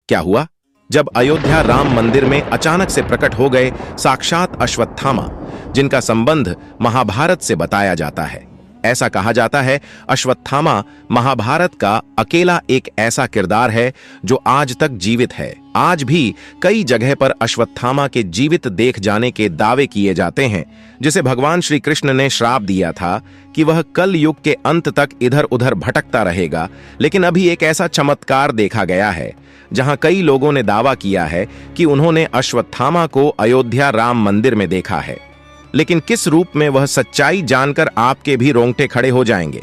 क्या हुआ? जब अयोध्या राम मंदिर में अचानक से प्रकट हो गए साक्षात अश्वत्थामा, जिनका संबंध महाभारत से बताया जाता है। ऐसा कहा जाता है अश्वत्थामा महाभारत का अकेला एक ऐसा किरदार है जो आज तक जीवित है। आज भी कई जगह पर अश्वत्थामा के जीवित देख जाने के दावे किए जाते हैं, जिसे भगवान श्री कृष्ण ने श्राप दिया था कि वह कल युग के अंत तक इधर उधर भटकता रहेगा। लेकिन अभी एक ऐसा चमत्कार देखा गया है जहां कई लोगों ने दावा किया है कि उन्होंने अश्वत्थामा को अयोध्या राम मंदिर में देखा है। लेकिन किस रूप में, वह सच्चाई जानकर आपके भी रोंगटे खड़े हो जाएंगे।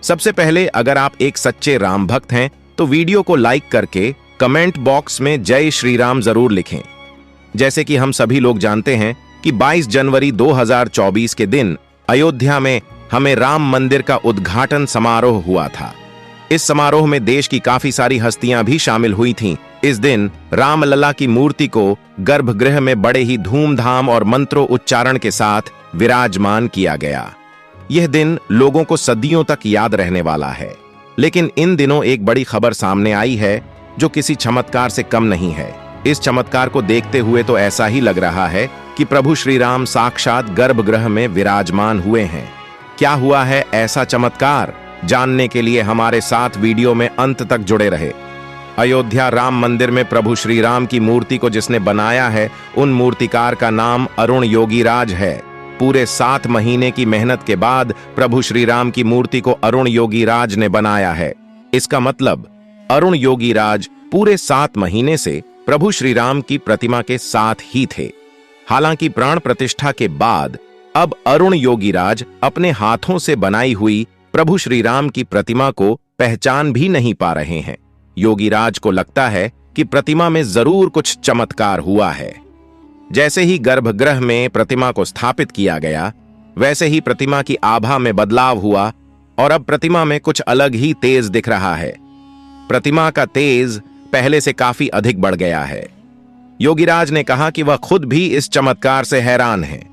सबसे पहले, अगर आप एक सच्चे राम भक्त हैं तो वीडियो को लाइक करके कमेंट बॉक्स में जय श्री राम जरूर लिखें। जैसे कि हम सभी लोग जानते हैं कि 22 जनवरी 2024 के दिन अयोध्या में हमें राम मंदिर का उद्घाटन समारोह हुआ था। इस समारोह में देश की काफी सारी हस्तियां भी शामिल हुई थीं। इस दिन रामलला की मूर्ति को गर्भगृह में बड़े ही धूमधाम और मंत्रों उच्चारण के साथ विराजमान किया गया। यह दिन लोगों को सदियों तक याद रहने वाला है। लेकिन इन दिनों एक बड़ी खबर सामने आई है जो किसी चमत्कार से कम नहीं है। इस चमत्कार को देखते हुए तो ऐसा ही लग रहा है कि प्रभु श्री राम साक्षात गर्भगृह में विराजमान हुए हैं। क्या हुआ है ऐसा चमत्कार? जानने के लिए हमारे साथ वीडियो में अंत तक जुड़े रहे। अयोध्या राम मंदिर में प्रभु श्री राम की मूर्ति को जिसने बनाया है, उन मूर्तिकार का नाम अरुण योगीराज है। पूरे 7 महीने की मेहनत के बाद प्रभु श्री राम की मूर्ति को अरुण योगीराज ने बनाया है। इसका मतलब अरुण योगीराज पूरे 7 महीने से प्रभु श्री राम की प्रतिमा के साथ ही थे। हालांकि प्राण प्रतिष्ठा के बाद अब अरुण योगीराज अपने हाथों से बनाई हुई प्रभु श्री राम की प्रतिमा को पहचान भी नहीं पा रहे हैं। योगीराज को लगता है कि प्रतिमा में जरूर कुछ चमत्कार हुआ है। जैसे ही गर्भगृह में प्रतिमा को स्थापित किया गया, वैसे ही प्रतिमा की आभा में बदलाव हुआ और अब प्रतिमा में कुछ अलग ही तेज दिख रहा है। प्रतिमा का तेज पहले से काफी अधिक बढ़ गया है। योगीराज ने कहा कि वह खुद भी इस चमत्कार से हैरान हैं।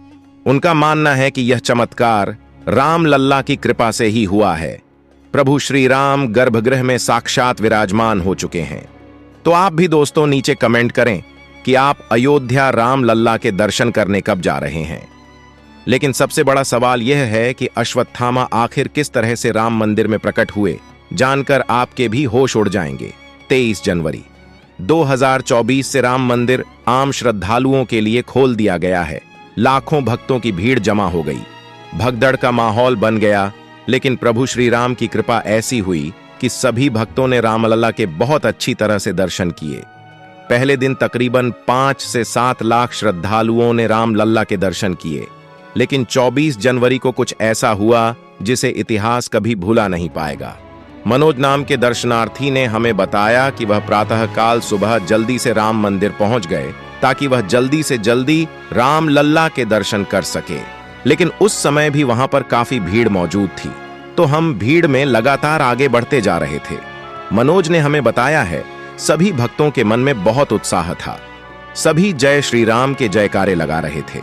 उनका मानना है कि यह चमत्कार राम लल्ला की कृपा से ही हुआ है। प्रभु श्री राम गर्भगृह में साक्षात विराजमान हो चुके हैं। तो आप भी दोस्तों नीचे कमेंट करें कि आप अयोध्या राम लल्ला के दर्शन करने कब जा रहे हैं। लेकिन सबसे बड़ा सवाल यह है कि अश्वत्थामा आखिर किस तरह से राम मंदिर में प्रकट हुए, जानकर आपके भी होश उड़ जाएंगे। 23 जनवरी 2024 से राम मंदिर आम श्रद्धालुओं के लिए खोल दिया गया है। लाखों भक्तों की भीड़ जमा हो गई, भगदड़ का माहौल बन गया। लेकिन प्रभु श्री राम की कृपा ऐसी हुई कि सभी भक्तों ने रामलला के बहुत अच्छी तरह से दर्शन किए। पहले दिन तकरीबन 5 से 7 लाख श्रद्धालुओं ने रामलला के दर्शन किए। लेकिन 24 जनवरी को कुछ ऐसा हुआ जिसे इतिहास कभी भूला नहीं पाएगा। मनोज नाम के दर्शनार्थी ने हमें बताया कि वह प्रातःकाल सुबह जल्दी से राम मंदिर पहुंच गए ताकि वह जल्दी से जल्दी रामलला के दर्शन कर सके। लेकिन उस समय भी वहां पर काफी भीड़ मौजूद थी, तो हम भीड़ में लगातार आगे बढ़ते जा रहे थे। मनोज ने हमें बताया है सभी भक्तों के मन में बहुत उत्साह था। सभी जय श्री राम के जयकारे लगा रहे थे।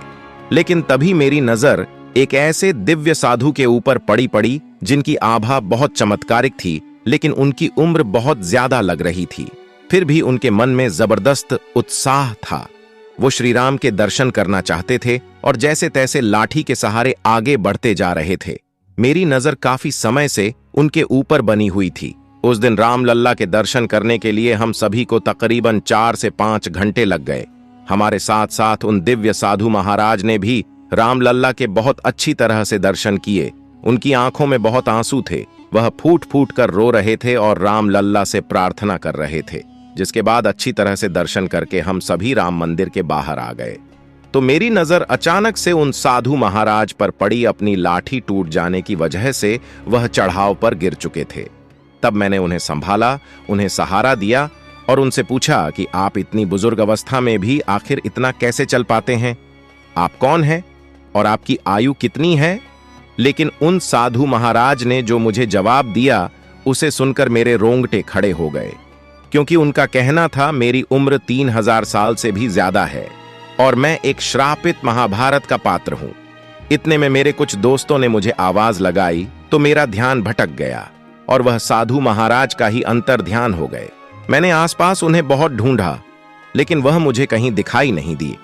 लेकिन तभी मेरी नजर एक ऐसे दिव्य साधु के ऊपर पड़ी जिनकी आभा बहुत चमत्कारिक थी, लेकिन उनकी उम्र बहुत ज्यादा लग रही थी। फिर भी उनके मन में जबरदस्त उत्साह था। वो श्री राम के दर्शन करना चाहते थे और जैसे तैसे लाठी के सहारे आगे बढ़ते जा रहे थे। मेरी नजर काफी समय से उनके ऊपर बनी हुई थी। उस दिन रामलला के दर्शन करने के लिए हम सभी को तकरीबन 4 से 5 घंटे लग गए। हमारे साथ साथ उन दिव्य साधु महाराज ने भी रामलला के बहुत अच्छी तरह से दर्शन किए। उनकी आंखों में बहुत आंसू थे। वह फूट फूट कर रो रहे थे और रामलला से प्रार्थना कर रहे थे। जिसके बाद अच्छी तरह से दर्शन करके हम सभी राम मंदिर के बाहर आ गए। तो मेरी नजर अचानक से उन साधु महाराज पर पड़ी। अपनी लाठी टूट जाने की वजह से वह चढ़ाव पर गिर चुके थे। तब मैंने उन्हें संभाला, उन्हें सहारा दिया और उनसे पूछा कि आप इतनी बुजुर्ग अवस्था में भी आखिर इतना कैसे चल पाते हैं? आप कौन हैं और आपकी आयु कितनी है? लेकिन उन साधु महाराज ने जो मुझे जवाब दिया, उसे सुनकर मेरे रोंगटे खड़े हो गए, क्योंकि उनका कहना था मेरी उम्र 3000 साल से भी ज्यादा है और मैं एक श्रापित महाभारत का पात्र हूं। इतने में मेरे कुछ दोस्तों ने मुझे आवाज लगाई तो मेरा ध्यान भटक गया और वह साधु महाराज का ही अंतर ध्यान हो गए। मैंने आसपास उन्हें बहुत ढूंढा, लेकिन वह मुझे कहीं दिखाई नहीं दिए।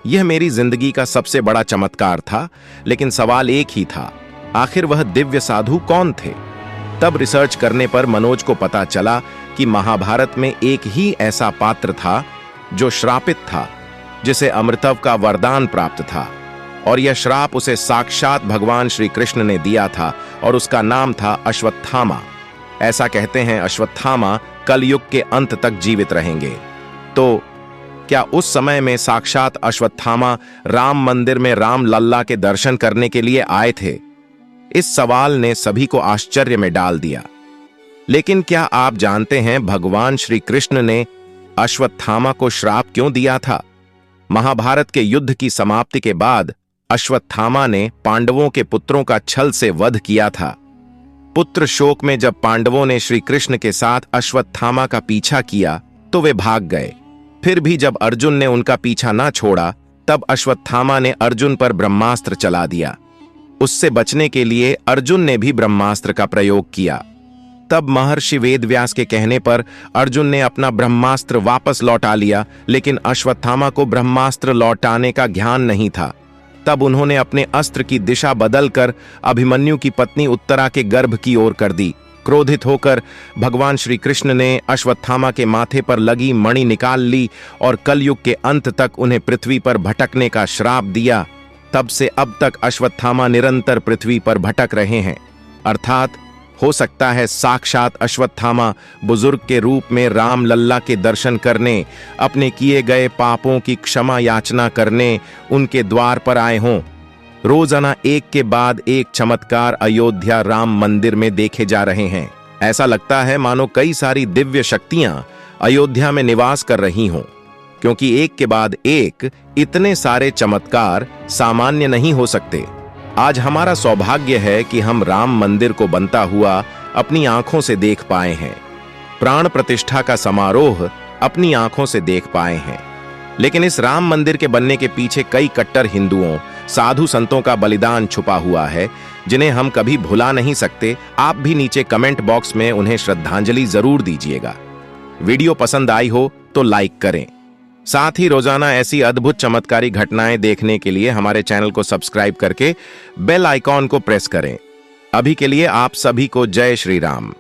यह मेरी जिंदगी का सबसे बड़ा चमत्कार था, लेकिन सवाल एक ही था, आखिर वह दिव्य साधु कौन थे? तब रिसर्च करने पर मनोज को पता चला कि महाभारत में एक ही ऐसा पात्र था जो श्रापित था, जिसे अमृतत्व का वरदान प्राप्त था, और यह श्राप उसे साक्षात भगवान श्री कृष्ण ने दिया था, और उसका नाम था अश्वत्थामा। ऐसा कहते हैं अश्वत्थामा कलयुग के अंत तक जीवित रहेंगे। तो क्या उस समय में साक्षात अश्वत्थामा राम मंदिर में राम लल्ला के दर्शन करने के लिए आए थे? इस सवाल ने सभी को आश्चर्य में डाल दिया। लेकिन क्या आप जानते हैं भगवान श्री कृष्ण ने अश्वत्थामा को श्राप क्यों दिया था? महाभारत के युद्ध की समाप्ति के बाद अश्वत्थामा ने पांडवों के पुत्रों का छल से वध किया था। पुत्र शोक में जब पांडवों ने श्री कृष्ण के साथ अश्वत्थामा का पीछा किया तो वे भाग गए। फिर भी जब अर्जुन ने उनका पीछा ना छोड़ा, तब अश्वत्थामा ने अर्जुन पर ब्रह्मास्त्र चला दिया। उससे बचने के लिए अर्जुन ने भी ब्रह्मास्त्र का प्रयोग किया। तब महर्षि वेदव्यास के कहने पर अर्जुन ने अपना ब्रह्मास्त्र वापस लौटा लिया, लेकिन अश्वत्थामा को ब्रह्मास्त्र लौटाने का ज्ञान नहीं था। तब उन्होंने अपने अस्त्र की दिशा बदलकर अभिमन्यु की पत्नी उत्तरा के गर्भ की ओर कर दी। क्रोधित होकर भगवान श्री कृष्ण ने अश्वत्थामा के माथे पर लगी मणि निकाल ली और कलयुग के अंत तक उन्हें पृथ्वी पर भटकने का श्राप दिया। तब से अब तक अश्वत्थामा निरंतर पृथ्वी पर भटक रहे हैं। अर्थात हो सकता है साक्षात अश्वत्थामा बुजुर्ग के रूप में राम लल्ला के दर्शन करने, अपने किए गए पापों की क्षमा याचना करने उनके द्वार पर आए हों। रोजाना एक के बाद एक चमत्कार अयोध्या राम मंदिर में देखे जा रहे हैं। ऐसा लगता है मानो कई सारी दिव्य शक्तियां अयोध्या में निवास कर रही हों, क्योंकि एक के बाद एक इतने सारे चमत्कार सामान्य नहीं हो सकते। आज हमारा सौभाग्य है कि हम राम मंदिर को बनता हुआ अपनी आंखों से देख पाए हैं, प्राण प्रतिष्ठा का समारोह अपनी आंखों से देख पाए हैं। लेकिन इस राम मंदिर के बनने के पीछे कई कट्टर हिंदुओं, साधु संतों का बलिदान छुपा हुआ है, जिन्हें हम कभी भुला नहीं सकते। आप भी नीचे कमेंट बॉक्स में उन्हें श्रद्धांजलि जरूर दीजिएगा। वीडियो पसंद आई हो तो लाइक करें। साथ ही रोजाना ऐसी अद्भुत चमत्कारी घटनाएं देखने के लिए हमारे चैनल को सब्सक्राइब करके बेल आइकॉन को प्रेस करें। अभी के लिए आप सभी को जय श्री राम।